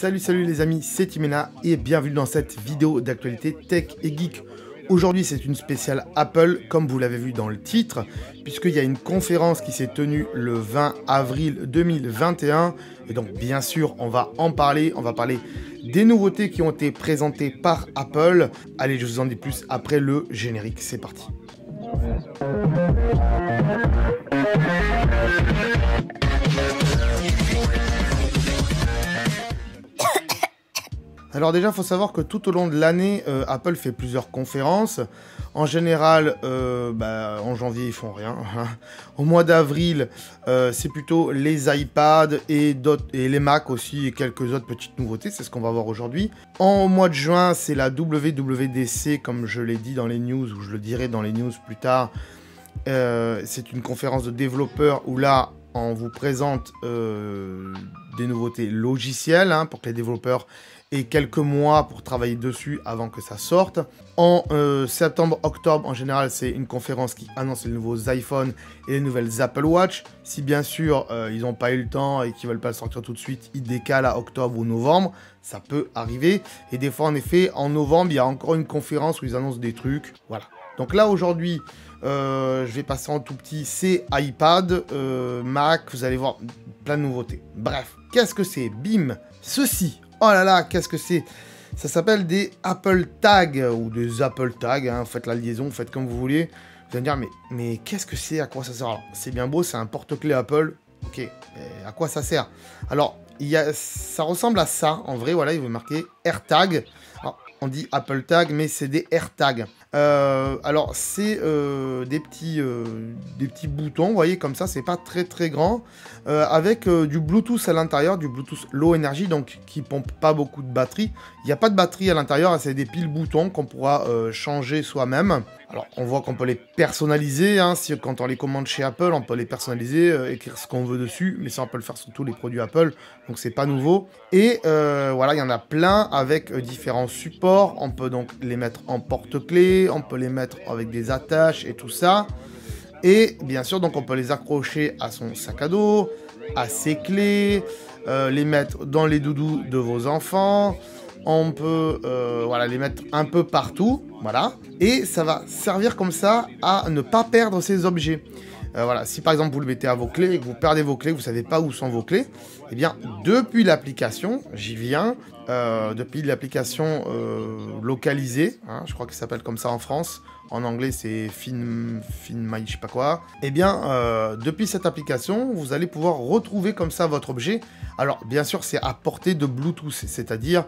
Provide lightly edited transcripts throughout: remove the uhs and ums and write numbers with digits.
Salut les amis, c'est Timena et bienvenue dans cette vidéo d'actualité tech et geek. Aujourd'hui c'est une spéciale Apple, comme vous l'avez vu dans le titre, puisqu'il y a une conférence qui s'est tenue le 20 avril 2021. Et donc bien sûr on va en parler, on va parler des nouveautés qui ont été présentées par Apple. Allez, je vous en dis plus après le générique, c'est parti. Alors déjà, il faut savoir que tout au long de l'année, Apple fait plusieurs conférences. En général, en janvier, ils font rien. Au mois d'avril, c'est plutôt les iPads et les Mac aussi, et quelques autres petites nouveautés. C'est ce qu'on va voir aujourd'hui. En mois de juin, c'est la WWDC, comme je l'ai dit dans les news, ou je le dirai dans les news plus tard. C'est une conférence de développeurs où là, on vous présente des nouveautés logicielles pour que les développeurs aient quelques mois pour travailler dessus avant que ça sorte. En septembre-octobre, en général, c'est une conférence qui annonce les nouveaux iPhones et les nouvelles Apple Watch. Si bien sûr, ils n'ont pas eu le temps et qu'ils ne veulent pas le sortir tout de suite, ils décalent à octobre ou novembre. Ça peut arriver. Et des fois, en effet, en novembre, il y a encore une conférence où ils annoncent des trucs. Voilà. Donc là, aujourd'hui, je vais passer en tout petit, c'est iPad, Mac, vous allez voir plein de nouveautés. Bref, qu'est-ce que c'est? Bim, ceci, oh là là, qu'est-ce que c'est? Ça s'appelle des Apple Tags, ou des Apple Tags, faites la liaison, faites comme vous voulez. Vous allez me dire, mais qu'est-ce que c'est? À quoi ça sert? C'est bien beau, c'est un porte-clés Apple, ok, mais à quoi ça sert? Alors, ça ressemble à ça, en vrai, voilà, il veut marquer AirTag. Alors, on dit Apple Tag, mais c'est des AirTags. Alors, c'est des petits boutons, vous voyez, comme ça, c'est pas très grand, avec du Bluetooth à l'intérieur, du Bluetooth Low Energy, donc qui pompe pas beaucoup de batterie. Il n'y a pas de batterie à l'intérieur, c'est des piles boutons qu'on pourra changer soi-même. Alors, on voit qu'on peut les personnaliser, quand on les commande chez Apple, on peut les personnaliser, écrire ce qu'on veut dessus, mais ça, on peut le faire sur tous les produits Apple, donc c'est pas nouveau. Et voilà, il y en a plein avec différents supports, on peut donc les mettre en porte-clés, on peut les mettre avec des attaches et tout ça. Et bien sûr, donc on peut les accrocher à son sac à dos, à ses clés, les mettre dans les doudous de vos enfants. On peut les mettre un peu partout, voilà. Et ça va servir comme ça à ne pas perdre ces objets. Voilà, si par exemple vous le mettez à vos clés et que vous perdez vos clés, vous ne savez pas où sont vos clés, eh bien depuis l'application, j'y viens, depuis l'application localisée, je crois qu'elle s'appelle comme ça en France, en anglais c'est Find My je sais pas quoi, eh bien depuis cette application, vous allez pouvoir retrouver comme ça votre objet. Alors bien sûr c'est à portée de Bluetooth, c'est-à-dire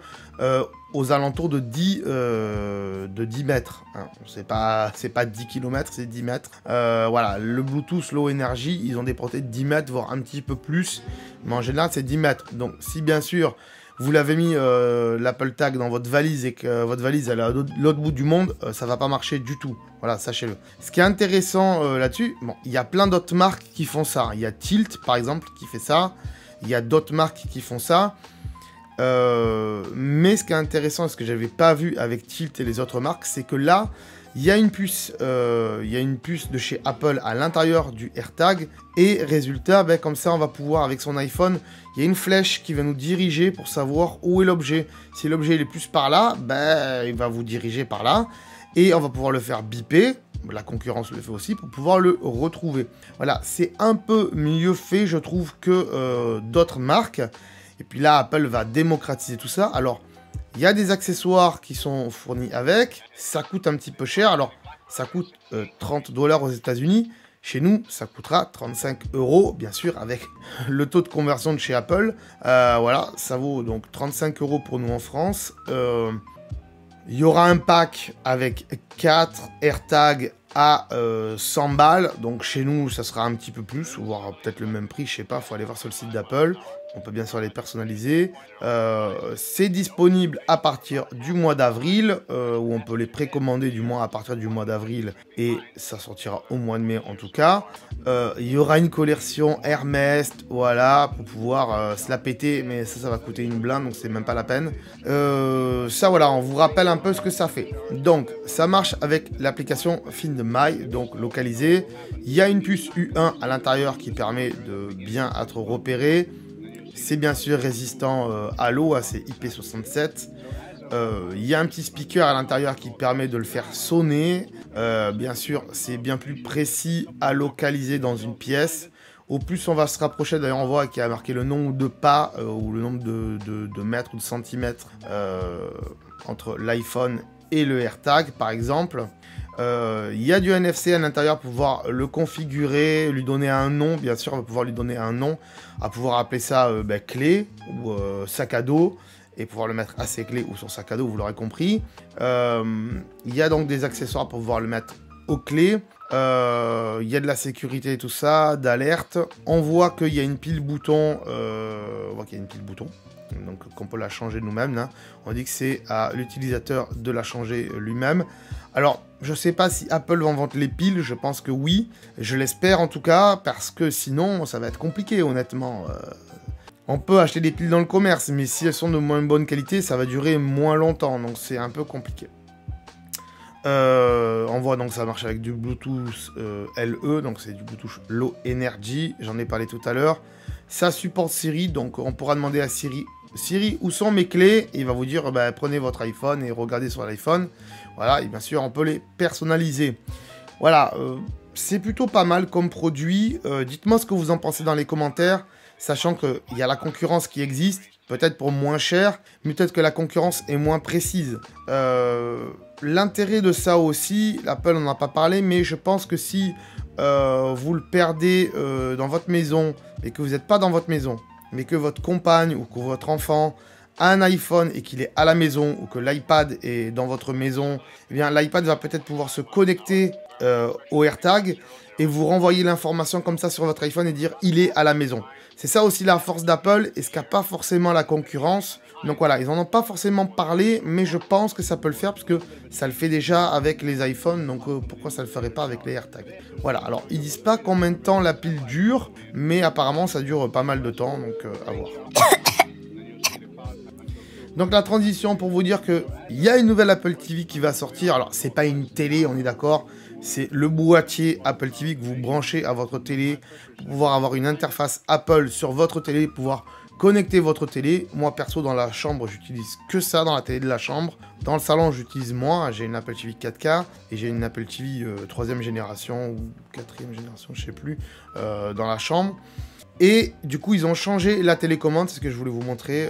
aux alentours de 10 mètres. C'est pas 10 km, c'est 10 mètres. Voilà, le Bluetooth Low Energy, ils ont des portées de 10 mètres, voire un petit peu plus. Mais en général, c'est 10 mètres. Donc, si bien sûr, vous l'avez mis l'Apple Tag dans votre valise et que votre valise elle est à l'autre bout du monde, ça va pas marcher du tout. Voilà, sachez-le. Ce qui est intéressant là-dessus, bon, il y a plein d'autres marques qui font ça. Il y a Tilt, par exemple, qui fait ça. Il y a d'autres marques qui font ça. Mais ce qui est intéressant, ce que j'avais pas vu avec Tilt et les autres marques, c'est que là, il y a une puce de chez Apple à l'intérieur du AirTag, et résultat, comme ça, on va pouvoir, avec son iPhone, il y a une flèche qui va nous diriger pour savoir où est l'objet. Si l'objet est plus par là, il va vous diriger par là, et on va pouvoir le faire biper. La concurrence le fait aussi pour pouvoir le retrouver. Voilà, c'est un peu mieux fait, je trouve, que d'autres marques. Et puis là, Apple va démocratiser tout ça. Alors, il y a des accessoires qui sont fournis avec. Ça coûte un petit peu cher. Alors, ça coûte 30 $ aux États-Unis. Chez nous, ça coûtera 35 €, bien sûr, avec le taux de conversion de chez Apple. Voilà, ça vaut donc 35 € pour nous en France. Il y aura un pack avec 4 AirTags à 100 balles. Donc chez nous, ça sera un petit peu plus, voire peut-être le même prix, je sais pas, il faut aller voir sur le site d'Apple. On peut bien sûr les personnaliser. C'est disponible à partir du mois d'avril, où on peut les précommander du moins à partir du mois d'avril, et ça sortira au mois de mai en tout cas. Il y aura une collection Hermès, voilà, pour pouvoir se la péter, mais ça va coûter une blinde, donc c'est même pas la peine. Ça voilà, on vous rappelle un peu ce que ça fait. Donc, ça marche avec l'application Find My, donc localisée. Il y a une puce U1 à l'intérieur qui permet de bien être repéré. C'est bien sûr résistant à l'eau, c'est IP67. Il y a un petit speaker à l'intérieur qui permet de le faire sonner. Bien sûr, c'est bien plus précis à localiser dans une pièce. Au plus on va se rapprocher, d'ailleurs on voit qu'il y a marqué le nombre de pas ou le nombre de mètres ou de centimètres entre l'iPhone et le AirTag par exemple. Il y a du NFC à l'intérieur pour pouvoir le configurer, lui donner un nom. Bien sûr, on va pouvoir lui donner un nom, à pouvoir appeler ça clé ou sac à dos, et pouvoir le mettre à ses clés ou son sac à dos, vous l'aurez compris. Il y a donc des accessoires pour pouvoir le mettre aux clés. Il y a de la sécurité et tout ça, d'alerte. On voit qu'il y a une pile bouton. Donc qu'on peut la changer nous-mêmes. Hein. On dit que c'est à l'utilisateur de la changer lui-même. Alors, je ne sais pas si Apple va vendre les piles, je pense que oui. Je l'espère en tout cas, parce que sinon, ça va être compliqué, honnêtement. On peut acheter des piles dans le commerce, mais si elles sont de moins bonne qualité, ça va durer moins longtemps, donc c'est un peu compliqué. On voit donc ça marche avec du Bluetooth LE, donc c'est du Bluetooth Low Energy, j'en ai parlé tout à l'heure. Ça supporte Siri, donc on pourra demander à Siri, où sont mes clés? Et il va vous dire, prenez votre iPhone et regardez sur l'iPhone. Voilà, et bien sûr, on peut les personnaliser. Voilà, c'est plutôt pas mal comme produit. Dites-moi ce que vous en pensez dans les commentaires, sachant qu'il y a la concurrence qui existe, peut-être pour moins cher, mais peut-être que la concurrence est moins précise. L'intérêt de ça aussi, Apple n'en a pas parlé, mais je pense que si vous le perdez dans votre maison, et que vous n'êtes pas dans votre maison, mais que votre compagne ou que votre enfant a un iPhone et qu'il est à la maison, ou que l'iPad est dans votre maison, eh bien l'iPad va peut-être pouvoir se connecter au AirTag et vous renvoyer l'information comme ça sur votre iPhone et dire il est à la maison. C'est ça aussi la force d'Apple et ce qu'a pas forcément la concurrence. Donc voilà, ils en ont pas forcément parlé, mais je pense que ça peut le faire parce que ça le fait déjà avec les iPhones, donc pourquoi ça le ferait pas avec les AirTags? Voilà, alors ils disent pas combien de temps la pile dure, mais apparemment ça dure pas mal de temps, donc à voir. Donc la transition pour vous dire qu'il y a une nouvelle Apple TV qui va sortir. Alors c'est pas une télé, on est d'accord. C'est le boîtier Apple TV que vous branchez à votre télé pour pouvoir avoir une interface Apple sur votre télé, pouvoir connecter votre télé. Moi perso dans la chambre j'utilise que ça dans la télé de la chambre. Dans le salon j'utilise moins, j'ai une Apple TV 4K et j'ai une Apple TV 3e génération ou 4e génération, je sais plus, dans la chambre. Et du coup, ils ont changé la télécommande, c'est ce que je voulais vous montrer,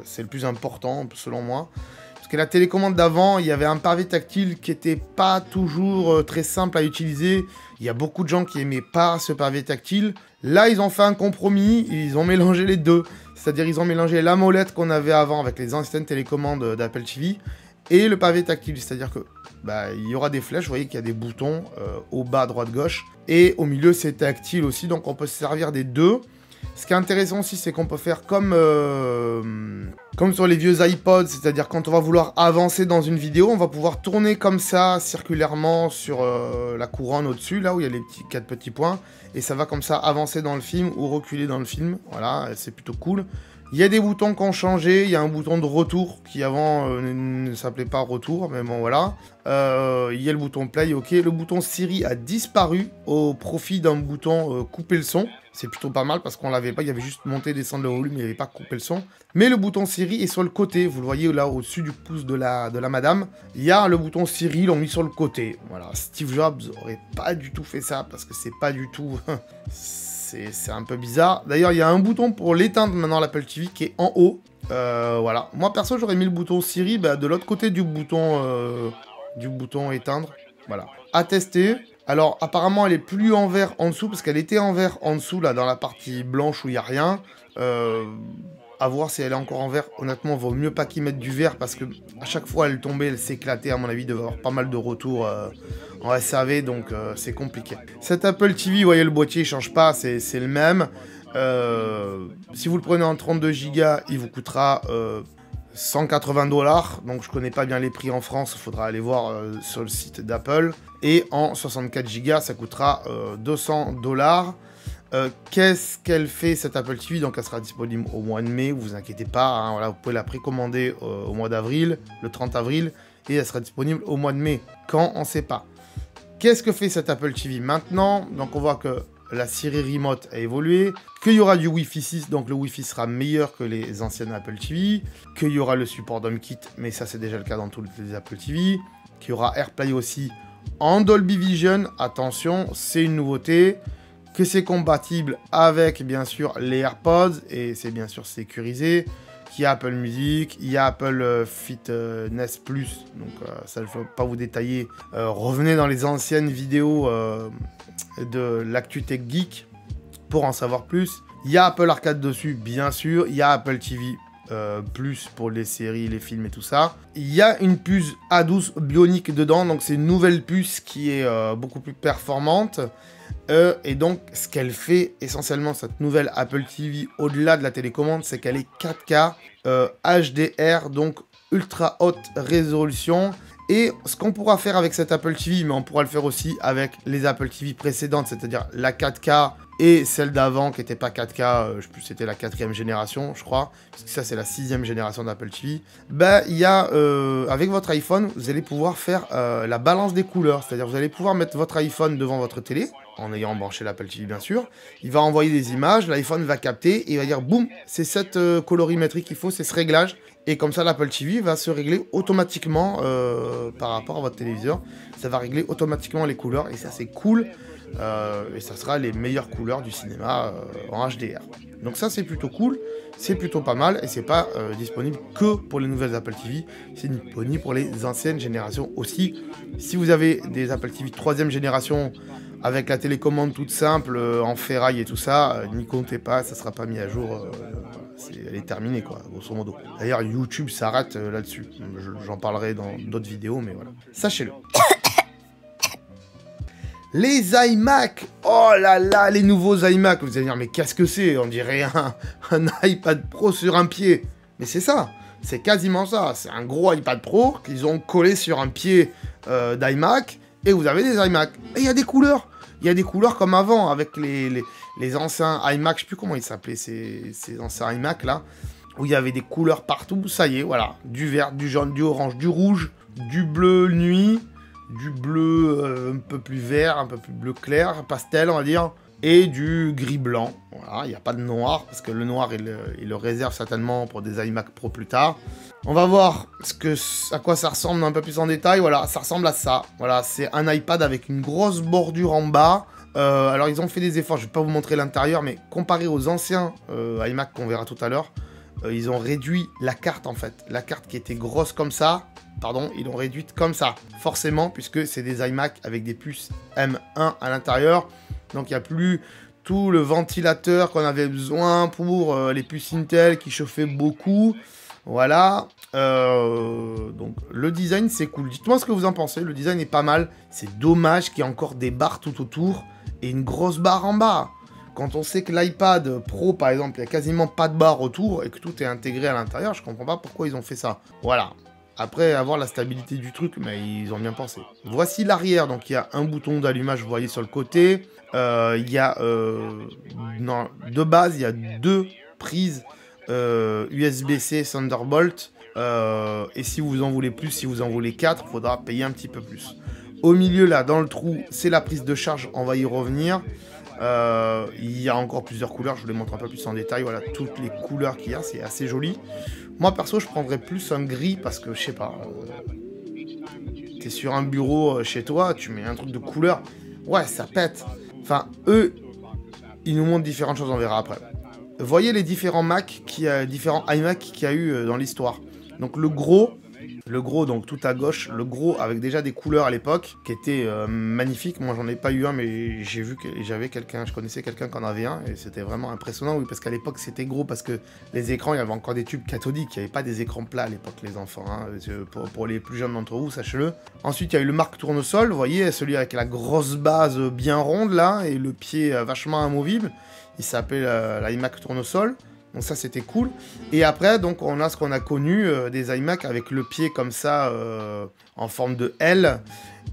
c'est le plus important selon moi. Parce que la télécommande d'avant, il y avait un pavé tactile qui n'était pas toujours très simple à utiliser. Il y a beaucoup de gens qui n'aimaient pas ce pavé tactile. Là, ils ont fait un compromis, ils ont mélangé les deux. C'est-à-dire, ils ont mélangé la molette qu'on avait avant avec les anciennes télécommandes d'Apple TV et le pavé tactile. C'est-à-dire que il y aura des flèches, vous voyez qu'il y a des boutons au bas, droite, gauche. Et au milieu, c'est tactile aussi, donc on peut se servir des deux. Ce qui est intéressant aussi, c'est qu'on peut faire comme sur les vieux iPods, c'est-à-dire quand on va vouloir avancer dans une vidéo, on va pouvoir tourner comme ça, circulairement, sur la couronne au-dessus, là où il y a les 4 petits points. Et ça va comme ça avancer dans le film ou reculer dans le film. Voilà, c'est plutôt cool. Il y a des boutons qui ont changé, il y a un bouton de retour qui avant ne s'appelait pas retour, mais bon voilà. Il y a le bouton play, ok. Le bouton Siri a disparu au profit d'un bouton couper le son. C'est plutôt pas mal parce qu'on l'avait pas, il y avait juste monter, descendre le volume, il n'y avait pas coupé le son. Mais le bouton Siri est sur le côté, vous le voyez là au-dessus du pouce de la madame. Il y a le bouton Siri, ils l'ont mis sur le côté. Voilà, Steve Jobs aurait pas du tout fait ça parce que c'est pas du tout... C'est un peu bizarre. D'ailleurs, il y a un bouton pour l'éteindre maintenant, l'Apple TV, qui est en haut. Voilà. Moi, perso, j'aurais mis le bouton Siri de l'autre côté du bouton éteindre. Voilà. À tester. Alors, apparemment, elle est plus en vert en dessous, parce qu'elle était en vert en dessous, là, dans la partie blanche où il n'y a rien. À voir si elle est encore en vert. Honnêtement, il vaut mieux pas qu'ils mettent du vert, parce que à chaque fois, elle tombait, elle s'éclatait. À mon avis, il devait y avoir pas mal de retours en SAV, donc c'est compliqué. Cette Apple TV, vous voyez, le boîtier, il change pas, c'est le même. Si vous le prenez en 32 Go, il vous coûtera 180 $. Donc, je connais pas bien les prix en France, il faudra aller voir sur le site d'Apple. Et en 64 Go, ça coûtera 200 $. Qu'est-ce qu'elle fait cette Apple TV? Donc elle sera disponible au mois de mai, vous inquiétez pas, hein, voilà, vous pouvez la précommander au mois d'avril, le 30 avril, et elle sera disponible au mois de mai. Quand? On ne sait pas. Qu'est-ce que fait cette Apple TV maintenant? Donc on voit que la Siri Remote a évolué, qu'il y aura du Wi-Fi 6, donc le Wi-Fi sera meilleur que les anciennes Apple TV, qu'il y aura le support d'HomeKit, mais ça c'est déjà le cas dans tous les Apple TV, qu'il y aura AirPlay aussi en Dolby Vision, attention, c'est une nouveauté, que c'est compatible avec bien sûr les AirPods, et c'est bien sûr sécurisé, qu'il y a Apple Music, il y a Apple Fitness Plus, donc ça je ne vais pas vous détailler, revenez dans les anciennes vidéos de l'actu Tech Geek pour en savoir plus. Il y a Apple Arcade dessus, bien sûr, il y a Apple TV plus pour les séries, les films et tout ça. Il y a une puce A12 Bionic dedans, donc c'est une nouvelle puce qui est beaucoup plus performante. Et donc, ce qu'elle fait essentiellement, cette nouvelle Apple TV, au-delà de la télécommande, c'est qu'elle est 4K, HDR, donc ultra haute résolution. Et ce qu'on pourra faire avec cette Apple TV, mais on pourra le faire aussi avec les Apple TV précédentes, c'est-à-dire la 4K et celle d'avant qui n'était pas 4K, je sais plus, c'était la 4e génération, je crois, parce que ça c'est la 6e génération d'Apple TV. Ben, il y a, avec votre iPhone, vous allez pouvoir faire la balance des couleurs, c'est-à-dire vous allez pouvoir mettre votre iPhone devant votre télé, en ayant branché l'Apple TV bien sûr, il va envoyer des images, l'iPhone va capter, et il va dire boum, c'est cette colorimétrie qu'il faut, c'est ce réglage, et comme ça l'Apple TV va se régler automatiquement par rapport à votre téléviseur, ça va régler automatiquement les couleurs, et ça c'est cool. Et ça sera les meilleures couleurs du cinéma en HDR. Donc ça c'est plutôt cool, c'est plutôt pas mal, et c'est pas disponible que pour les nouvelles Apple TV, c'est disponible pour les anciennes générations aussi. Si vous avez des Apple TV 3e génération avec la télécommande toute simple, en ferraille et tout ça, n'y comptez pas, ça sera pas mis à jour, elle est terminée quoi, grosso modo. D'ailleurs YouTube s'arrête là-dessus, j'en parlerai dans d'autres vidéos, mais voilà, sachez-le. Les iMac, oh là là, les nouveaux iMac, vous allez dire, mais qu'est-ce que c'est? On dirait un iPad Pro sur un pied. Mais c'est ça, c'est quasiment ça. C'est un gros iPad Pro qu'ils ont collé sur un pied d'iMac, et vous avez des iMac. Et il y a des couleurs. Il y a des couleurs comme avant, avec les anciens iMac, je sais plus comment ils s'appelaient, ces anciens iMac là, où il y avait des couleurs partout. Ça y est, voilà, du vert, du jaune, du orange, du rouge, du bleu nuit, du bleu un peu plus vert, un peu plus bleu clair, pastel on va dire, et du gris blanc. Voilà, il n'y a pas de noir, parce que le noir il le réserve certainement pour des iMac Pro plus tard. On va voir à quoi ça ressemble un peu plus en détail. Voilà, ça ressemble à ça. Voilà, c'est un iPad avec une grosse bordure en bas. Alors ils ont fait des efforts, je ne vais pas vous montrer l'intérieur, mais comparé aux anciens iMac qu'on verra tout à l'heure, ils ont réduit la carte en fait. La carte qui était grosse comme ça, pardon, ils l'ont réduite comme ça. Forcément, puisque c'est des iMac avec des puces M1 à l'intérieur. Donc il n'y a plus tout le ventilateur qu'on avait besoin pour les puces Intel qui chauffaient beaucoup. Voilà. Donc le design c'est cool. Dites-moi ce que vous en pensez. Le design est pas mal. C'est dommage qu'il y ait encore des barres tout autour et une grosse barre en bas. Quand on sait que l'iPad Pro, par exemple, il n'y a quasiment pas de barre autour et que tout est intégré à l'intérieur, je comprends pas pourquoi ils ont fait ça. Voilà. Après, avoir la stabilité du truc, mais ils ont bien pensé. Voici l'arrière. Donc, il y a un bouton d'allumage, vous voyez, sur le côté. Il y a... non, de base, il y a deux prises USB-C Thunderbolt. Et si vous en voulez plus, si vous en voulez 4, il faudra payer un petit peu plus. Au milieu, là, dans le trou, c'est la prise de charge. On va y revenir. Il y a encore plusieurs couleurs, je vous les montre un peu plus en détail. Voilà, toutes les couleurs qu'il y a, c'est assez joli. Moi perso, je prendrais plus un gris parce que je sais pas. T'es sur un bureau chez toi, tu mets un truc de couleur, ouais, ça pète. Enfin, eux, ils nous montrent différentes choses, on verra après. Voyez les différents différents iMac qu'il y a eu dans l'histoire. Donc le gros, donc tout à gauche, le gros avec déjà des couleurs à l'époque, qui étaient magnifiques. Moi j'en ai pas eu un, mais j'ai vu que j'avais quelqu'un, je connaissais quelqu'un qui en avait un, et c'était vraiment impressionnant, oui, parce qu'à l'époque c'était gros, parce que les écrans, il y avait encore des tubes cathodiques, il n'y avait pas des écrans plats à l'époque, les enfants, hein, pour les plus jeunes d'entre vous, sachez-le. Ensuite il y a eu le Marque Tournesol, vous voyez, celui avec la grosse base bien ronde là, et le pied vachement amovible, il s'appelait l'iMac Tournesol. Donc ça c'était cool. Et après donc on a ce qu'on a connu des iMac avec le pied comme ça en forme de L.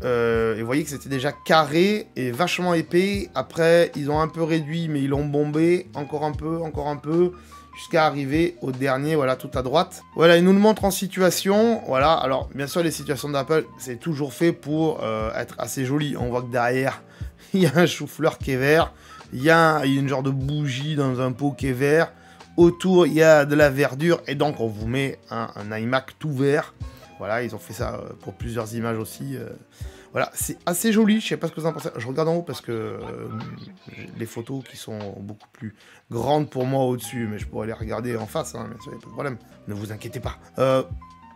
Et vous voyez que c'était déjà carré et vachement épais. Après ils ont un peu réduit mais ils l'ont bombé encore un peu. Jusqu'à arriver au dernier, voilà, tout à droite. Voilà, il nous le montre en situation. Voilà, alors bien sûr les situations d'Apple c'est toujours fait pour être assez joli. On voit que derrière il y a un chou-fleur qui est vert. Il y a une genre de bougie dans un pot qui est vert. Autour, il y a de la verdure. Et donc, on vous met un iMac tout vert. Voilà, ils ont fait ça pour plusieurs images aussi. Voilà, c'est assez joli. Je sais pas ce que vous en pensez. Je regarde en haut parce que les photos qui sont beaucoup plus grandes pour moi au-dessus. Mais je pourrais les regarder en face, hein, mais ça, y a pas de problème. Ne vous inquiétez pas.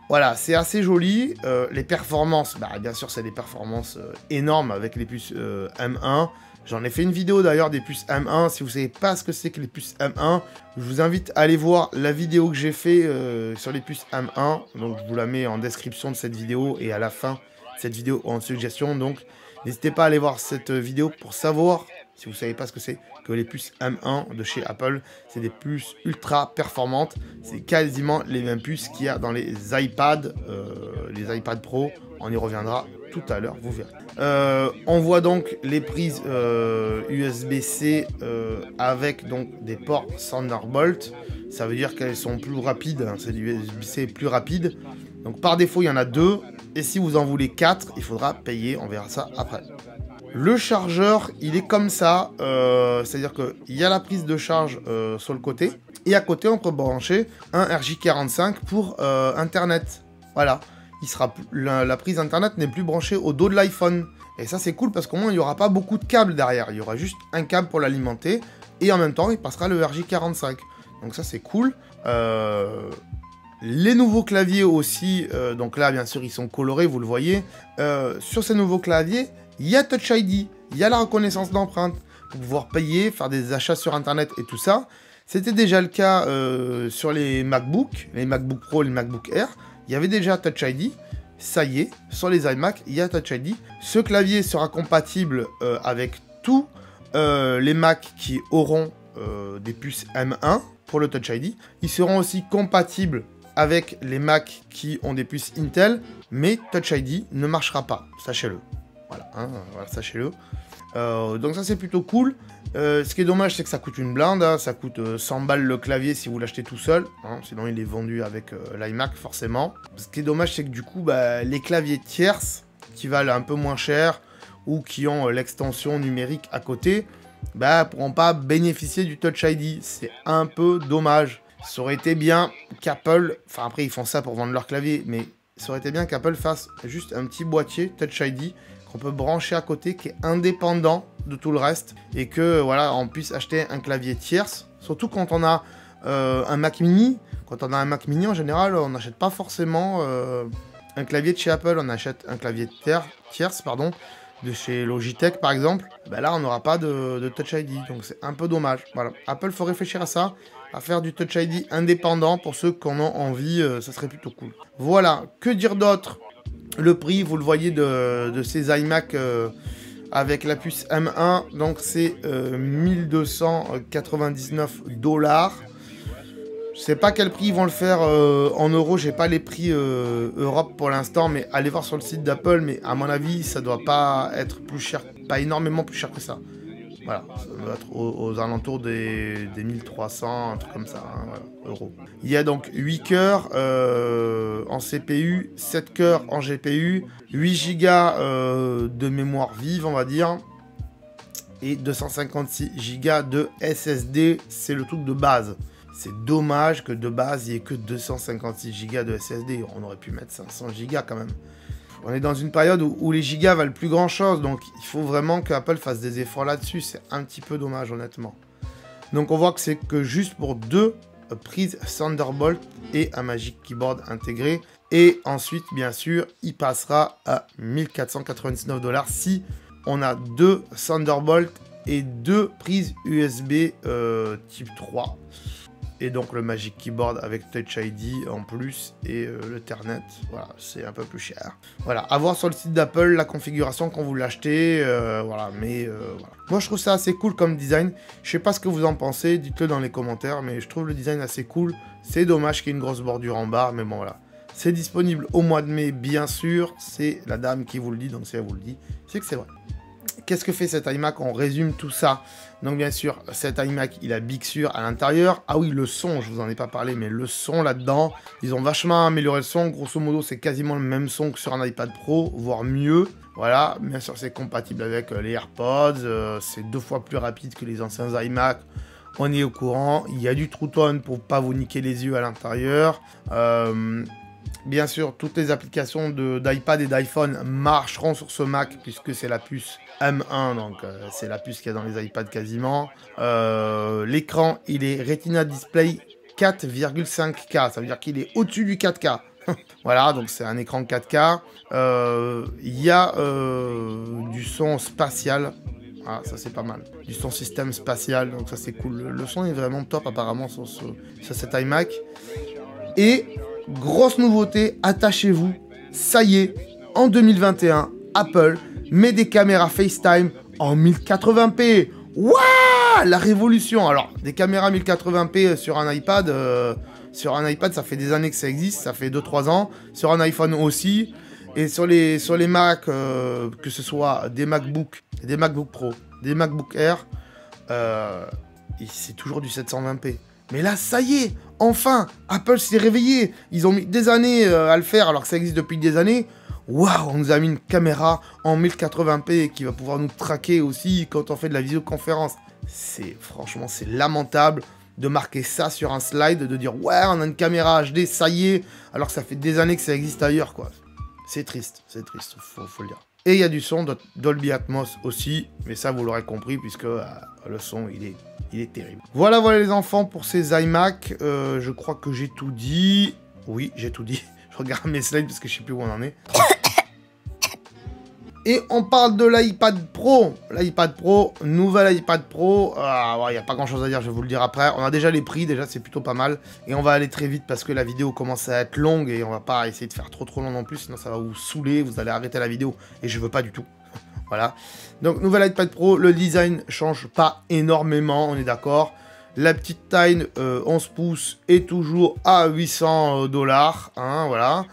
Voilà, c'est assez joli. Les performances, bah, bien sûr, c'est des performances énormes avec les puces M1. J'en ai fait une vidéo d'ailleurs des puces M1. Si vous ne savez pas ce que c'est que les puces M1, je vous invite à aller voir la vidéo que j'ai fait sur les puces M1. Donc, je vous la mets en description de cette vidéo et à la fin de cette vidéo en suggestion. Donc, n'hésitez pas à aller voir cette vidéo pour savoir, si vous ne savez pas ce que c'est, que les puces M1 de chez Apple, c'est des puces ultra performantes. C'est quasiment les mêmes puces qu'il y a dans les iPad Pro. On y reviendra tout à l'heure, vous verrez. On voit donc les prises USB-C avec donc des ports Thunderbolt. Ça veut dire qu'elles sont plus rapides, hein, c'est du USB-C plus rapide. Donc par défaut, il y en a 2. Et si vous en voulez 4, il faudra payer, on verra ça après. Le chargeur, il est comme ça, c'est-à-dire qu'il y a la prise de charge sur le côté, et à côté, on peut brancher un RJ45 pour Internet. Voilà, la prise Internet n'est plus branchée au dos de l'iPhone. Et ça, c'est cool parce qu'au moins, il n'y aura pas beaucoup de câbles derrière. Il y aura juste un câble pour l'alimenter, et en même temps, il passera le RJ45. Donc ça, c'est cool. Les nouveaux claviers aussi, donc là, bien sûr, ils sont colorés, vous le voyez. Sur ces nouveaux claviers, il y a Touch ID, il y a la reconnaissance d'empreinte pour pouvoir payer, faire des achats sur Internet et tout ça. C'était déjà le cas sur les MacBook Pro, les MacBook Air. Il y avait déjà Touch ID. Ça y est, sur les iMac, il y a Touch ID. Ce clavier sera compatible avec tous les Mac qui auront des puces M1 pour le Touch ID. Ils seront aussi compatibles avec les Mac qui ont des puces Intel, mais Touch ID ne marchera pas, sachez-le. Voilà, hein, voilà, sachez-le. Donc ça, c'est plutôt cool. Ce qui est dommage, c'est que ça coûte une blinde. Hein, ça coûte 100 balles le clavier si vous l'achetez tout seul. Hein, sinon, il est vendu avec l'iMac, forcément. Ce qui est dommage, c'est que du coup, bah, les claviers tierces, qui valent un peu moins cher, ou qui ont l'extension numérique à côté, bah, pourront pas bénéficier du Touch ID. C'est un peu dommage. Ça aurait été bien qu'Apple... Enfin, après, ils font ça pour vendre leur clavier, mais ça aurait été bien qu'Apple fasse juste un petit boîtier Touch ID qu'on peut brancher à côté, qui est indépendant de tout le reste, et que voilà, on puisse acheter un clavier tierce, surtout quand on a un Mac Mini. Quand on a un Mac Mini, en général, on n'achète pas forcément un clavier de chez Apple, on achète un clavier tierce, pardon, de chez Logitech par exemple. Ben là, on n'aura pas de Touch ID, donc c'est un peu dommage. Voilà, Apple, faut réfléchir à ça, à faire du Touch ID indépendant pour ceux qui en ont envie, ça serait plutôt cool. Voilà, que dire d'autre? Le prix, vous le voyez, de ces iMac avec la puce M1, donc c'est 1299 $. Je sais pas quel prix ils vont le faire en euros, j'ai pas les prix Europe pour l'instant, mais allez voir sur le site d'Apple, mais à mon avis, ça doit pas être plus cher, pas énormément plus cher que ça. Voilà, ça doit être aux alentours des 1300, un truc comme ça, hein, voilà, euros. Il y a donc 8 cœurs en CPU, 7 cœurs en GPU, 8 Go de mémoire vive, on va dire, et 256 Go de SSD, c'est le truc de base. C'est dommage que de base, il n'y ait que 256 Go de SSD, on aurait pu mettre 500 Go quand même. On est dans une période où les gigas valent plus grand chose, donc il faut vraiment qu'Apple fasse des efforts là-dessus. C'est un petit peu dommage, honnêtement. Donc on voit que c'est que juste pour 2 prises Thunderbolt et un Magic Keyboard intégré. Et ensuite, bien sûr, il passera à 1499 $ si on a 2 Thunderbolt et 2 prises USB type 3. Et donc le Magic Keyboard avec Touch ID en plus et le Ethernet, voilà, c'est un peu plus cher. Voilà, à voir sur le site d'Apple la configuration quand vous l'achetez, voilà, mais voilà. Moi je trouve ça assez cool comme design, je sais pas ce que vous en pensez, dites-le dans les commentaires, mais je trouve le design assez cool. C'est dommage qu'il y ait une grosse bordure en bas, mais bon voilà. C'est disponible au mois de mai, bien sûr, c'est la dame qui vous le dit, donc si elle vous le dit, c'est que c'est vrai. qu'est-ce que fait cet iMac? On résume tout ça. Donc bien sûr, cet iMac, il a Big Sur à l'intérieur. Ah oui, le son, je vous en ai pas parlé, mais le son là-dedans, ils ont vachement amélioré le son. Grosso modo, c'est quasiment le même son que sur un iPad Pro, voire mieux. Voilà, bien sûr, c'est compatible avec les AirPods. C'est 2 fois plus rapide que les anciens iMac. On est au courant. Il y a du True Tone pour pas vous niquer les yeux à l'intérieur. Bien sûr, toutes les applications d'iPad et d'iPhone marcheront sur ce Mac puisque c'est la puce M1, donc c'est la puce qu'il y a dans les iPads quasiment. L'écran, il est Retina Display 4,5K, ça veut dire qu'il est au-dessus du 4K. Voilà, donc c'est un écran 4K. Il y a du son spatial. Ah, ça c'est pas mal. Du son système spatial, donc ça c'est cool. Le son est vraiment top apparemment sur cet iMac. Et grosse nouveauté, attachez-vous, ça y est, en 2021, Apple met des caméras FaceTime en 1080p. Waouh, la révolution. Alors, des caméras 1080p sur un iPad, ça fait des années que ça existe, ça fait 2-3 ans. Sur un iPhone aussi. Et sur les Mac, que ce soit des MacBook Pro, des MacBook Air, c'est toujours du 720p. Mais là, ça y est, enfin, Apple s'est réveillé. Ils ont mis des années à le faire, alors que ça existe depuis des années. Waouh, on nous a mis une caméra en 1080p qui va pouvoir nous traquer aussi quand on fait de la visioconférence. Franchement, c'est lamentable de marquer ça sur un slide, de dire ouais, on a une caméra HD, ça y est, alors que ça fait des années que ça existe ailleurs, quoi. C'est triste, faut le dire. Et il y a du son Dolby Atmos aussi, mais ça vous l'aurez compris puisque le son il est terrible. Voilà les enfants pour ces iMac. Je crois que j'ai tout dit. Oui, j'ai tout dit. Je regarde mes slides parce que je sais plus où on en est. Et on parle de l'iPad Pro. L'iPad Pro, nouvel iPad Pro. Il n'y a pas grand chose à dire, je vais vous le dire après. On a déjà les prix, déjà c'est plutôt pas mal. Et on va aller très vite parce que la vidéo commence à être longue et on va pas essayer de faire trop long non plus, sinon ça va vous saouler, vous allez arrêter la vidéo et je veux pas du tout. Voilà. Donc nouvel iPad Pro, le design change pas énormément, on est d'accord. La petite taille 11 pouces est toujours à 800 $, hein, voilà.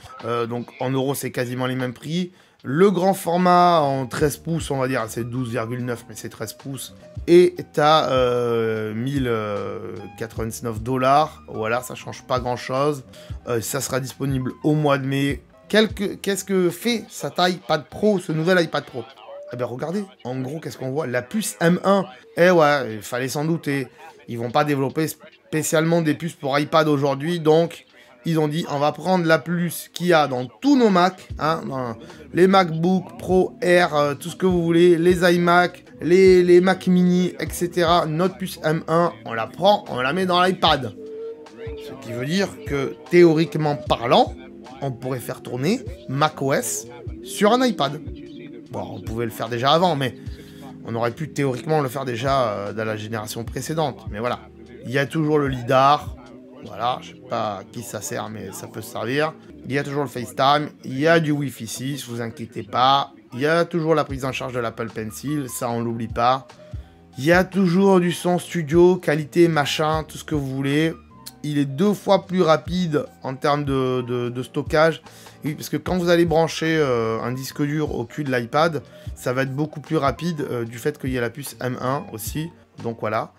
Donc en euros c'est quasiment les mêmes prix. Le grand format en 13 pouces, on va dire, c'est 12,9, mais c'est 13 pouces. Et t'as 1099 $. Voilà, ça change pas grand chose. Ça sera disponible au mois de mai. Qu'est-ce que fait cet iPad Pro, ce nouvel iPad Pro? Eh bien, regardez, en gros, qu'est-ce qu'on voit? La puce M1. Eh ouais, il fallait s'en douter. Ils vont pas développer spécialement des puces pour iPad aujourd'hui, donc ils ont dit on va prendre la puce qu'il y a dans tous nos Mac, hein, dans les MacBook Pro, Air, tout ce que vous voulez, les iMac, les Mac Mini, etc. Notre puce M1, on la prend, on la met dans l'iPad. Ce qui veut dire que théoriquement parlant, on pourrait faire tourner macOS sur un iPad. Bon, on pouvait le faire déjà avant, mais on aurait pu théoriquement le faire déjà dans la génération précédente. Mais voilà, il y a toujours le LiDAR. Voilà, je sais pas à qui ça sert, mais ça peut servir. Il y a toujours le FaceTime, il y a du Wi-Fi 6, vous inquiétez pas. Il y a toujours la prise en charge de l'Apple Pencil, ça on l'oublie pas. Il y a toujours du son studio, qualité, machin, tout ce que vous voulez. Il est 2 fois plus rapide en termes de stockage. Oui, parce que quand vous allez brancher un disque dur au cul de l'iPad, ça va être beaucoup plus rapide du fait qu'il y a la puce M1 aussi. Donc voilà.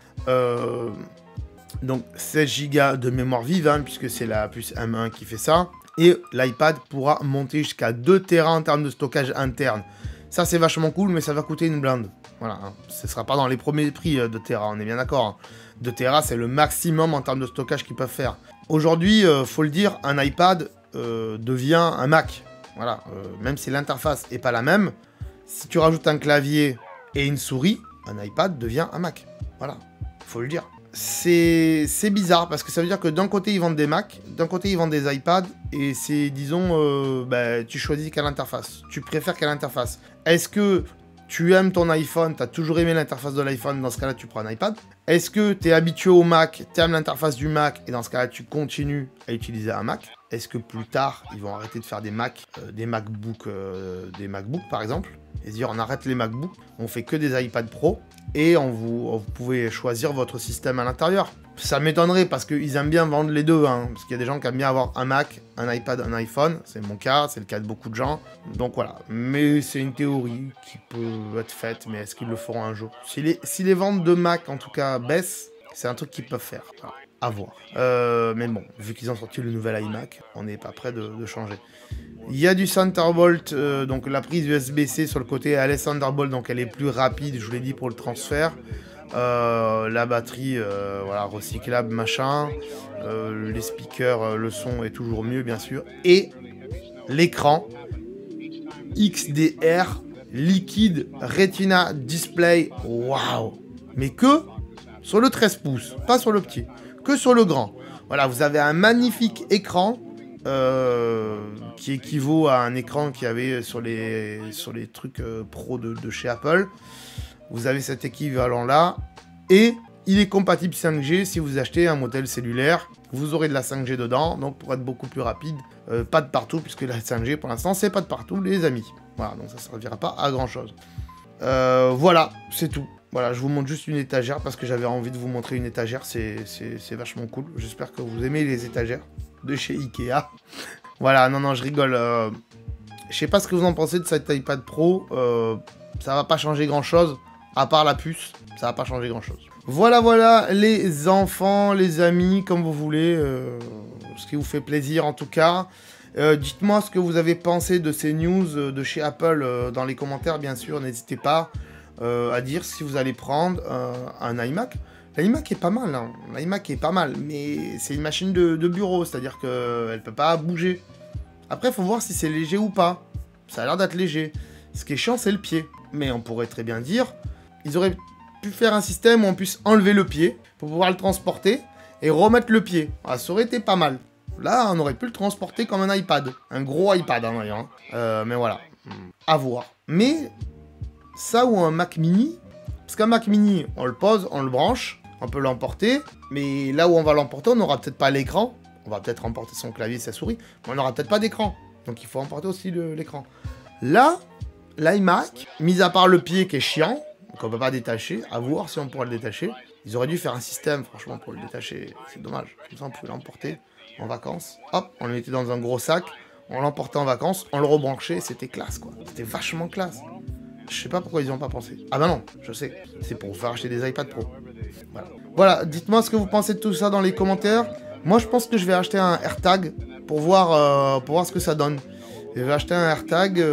Donc 16 Go de mémoire vive, hein, puisque c'est la puce M1 qui fait ça. Et l'iPad pourra monter jusqu'à 2 Tera en termes de stockage interne. Ça c'est vachement cool, mais ça va coûter une blinde. Voilà, hein. Ce ne sera pas dans les premiers prix de Tera, on est bien d'accord. Hein. 2 Tera c'est le maximum en termes de stockage qu'ils peuvent faire. Aujourd'hui, faut le dire, un iPad devient un Mac. Voilà, même si l'interface n'est pas la même, si tu rajoutes un clavier et une souris, un iPad devient un Mac. Voilà, faut le dire. C'est bizarre parce que ça veut dire que d'un côté ils vendent des Mac, d'un côté ils vendent des iPads et c'est, disons, tu choisis quelle interface, tu préfères quelle interface. Est-ce que tu aimes ton iPhone, tu as toujours aimé l'interface de l'iPhone, dans ce cas-là tu prends un iPad. Est-ce que tu es habitué au Mac, tu aimes l'interface du Mac et dans ce cas-là tu continues à utiliser un Mac. est-ce que plus tard, ils vont arrêter de faire des Mac, des MacBooks par exemple, et se dire on arrête les MacBooks, on fait que des iPad Pro, et vous pouvez choisir votre système à l'intérieur. Ça m'étonnerait parce qu'ils aiment bien vendre les deux, hein, parce qu'il y a des gens qui aiment bien avoir un Mac, un iPad, un iPhone, c'est mon cas, c'est le cas de beaucoup de gens, donc voilà. Mais c'est une théorie qui peut être faite, mais est-ce qu'ils le feront un jour? Si les ventes de Mac, en tout cas, baissent, c'est un truc qu'ils peuvent faire, voilà, à voir. Mais bon, vu qu'ils ont sorti le nouvel iMac, on n'est pas prêt de changer. Il y a du Thunderbolt, donc la prise USB-C sur le côté, elle est Thunderbolt, donc elle est plus rapide, je vous l'ai dit, pour le transfert. La batterie, voilà, recyclable, machin. Les speakers, le son est toujours mieux, bien sûr. Et l'écran XDR Liquid Retina Display. Waouh! Mais que sur le 13 pouces, pas sur le petit, que sur le grand. Voilà, vous avez un magnifique écran qui équivaut à un écran qu'il y avait sur les trucs pro de chez Apple. Vous avez cet équivalent-là, et il est compatible 5G si vous achetez un modèle cellulaire. Vous aurez de la 5G dedans, donc pour être beaucoup plus rapide, pas de partout, puisque la 5G, pour l'instant, c'est pas de partout, les amis. Voilà, donc ça ne servira pas à grand-chose. Voilà, c'est tout. Voilà, je vous montre juste une étagère, parce que j'avais envie de vous montrer une étagère, c'est vachement cool. J'espère que vous aimez les étagères de chez Ikea. Voilà, non, je rigole. Je sais pas ce que vous en pensez de cet iPad Pro, ça va pas changer grand-chose. À part la puce, ça va pas changer grand chose. Voilà les enfants, les amis, comme vous voulez, ce qui vous fait plaisir en tout cas. Dites-moi ce que vous avez pensé de ces news de chez Apple dans les commentaires, bien sûr. N'hésitez pas à dire si vous allez prendre un iMac. L'iMac est pas mal, hein. L'iMac est pas mal, mais c'est une machine de bureau, c'est-à-dire qu'elle peut pas bouger. Après, il faut voir si c'est léger ou pas. Ça a l'air d'être léger. Ce qui est chiant, c'est le pied. Mais on pourrait très bien dire... Ils auraient pu faire un système où on puisse enlever le pied pour pouvoir le transporter et remettre le pied. Ah, ça aurait été pas mal. Là, on aurait pu le transporter comme un iPad. Un gros iPad, hein, d'ailleurs. Mais voilà. À voir. Mais ça ou un Mac mini, parce qu'un Mac mini, on le pose, on le branche, on peut l'emporter. Mais là où on va l'emporter, on n'aura peut-être pas l'écran. On va peut-être emporter son clavier, sa souris. Mais on n'aura peut-être pas d'écran. Donc il faut emporter aussi l'écran. Là, l'iMac, mis à part le pied qui est chiant, qu'on peut pas détacher, à voir si on pourra le détacher. Ils auraient dû faire un système, franchement, pour le détacher. C'est dommage. Comme ça, on pouvait l'emporter en vacances. Hop, on le mettait dans un gros sac, on l'emportait en vacances, on le rebranchait, c'était classe, quoi. C'était vachement classe. Je sais pas pourquoi ils n'y ont pas pensé. Ah bah non, je sais. C'est pour vous faire acheter des iPad Pro. Voilà, dites-moi ce que vous pensez de tout ça dans les commentaires. Moi, je pense que je vais acheter un AirTag pour voir ce que ça donne. Je vais acheter un AirTag...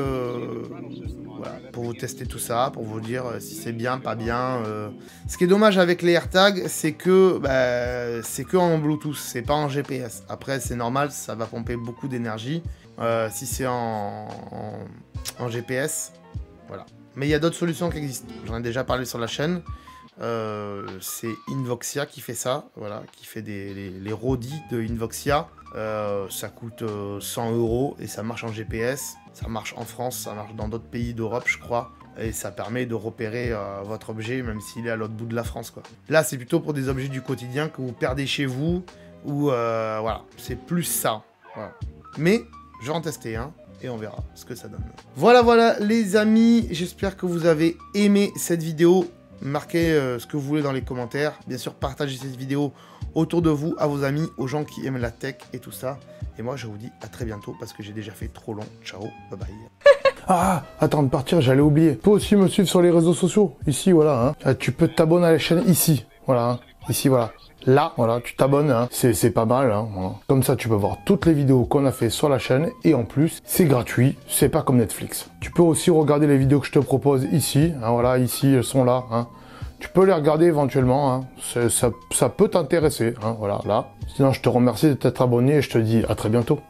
Voilà, pour vous tester tout ça, pour vous dire si c'est bien, pas bien. Ce qui est dommage avec les AirTags, c'est que en Bluetooth, c'est pas en GPS. Après, c'est normal, ça va pomper beaucoup d'énergie si c'est en GPS. Voilà. Mais il y a d'autres solutions qui existent. J'en ai déjà parlé sur la chaîne. C'est Invoxia qui fait ça, voilà, qui fait les RODI de Invoxia. Ça coûte 100 € et ça marche en GPS. Ça marche en France, ça marche dans d'autres pays d'Europe, je crois. Et ça permet de repérer votre objet, même s'il est à l'autre bout de la France, quoi. Là, c'est plutôt pour des objets du quotidien que vous perdez chez vous. Ou voilà, c'est plus ça. Voilà. Mais je vais en tester un. Et on verra ce que ça donne. Voilà les amis. J'espère que vous avez aimé cette vidéo. Marquez ce que vous voulez dans les commentaires. Bien sûr, partagez cette vidéo autour de vous, à vos amis, aux gens qui aiment la tech et tout ça. Et moi, je vous dis à très bientôt parce que j'ai déjà fait trop long. Ciao, bye bye. Ah, attends de partir, j'allais oublier. Tu peux aussi me suivre sur les réseaux sociaux. Ici, voilà. Hein. Tu peux t'abonner à la chaîne ici. Voilà. Hein. Ici, voilà. Là, voilà, tu t'abonnes. Hein. C'est pas mal. Hein. Voilà. Comme ça, tu peux voir toutes les vidéos qu'on a fait sur la chaîne. Et en plus, c'est gratuit. C'est pas comme Netflix. Tu peux aussi regarder les vidéos que je te propose ici. Hein. Voilà, ici, elles sont là. Hein. Tu peux les regarder éventuellement. Hein. Ça peut t'intéresser. Hein. Voilà, là. Sinon, je te remercie de t'être abonné et je te dis à très bientôt.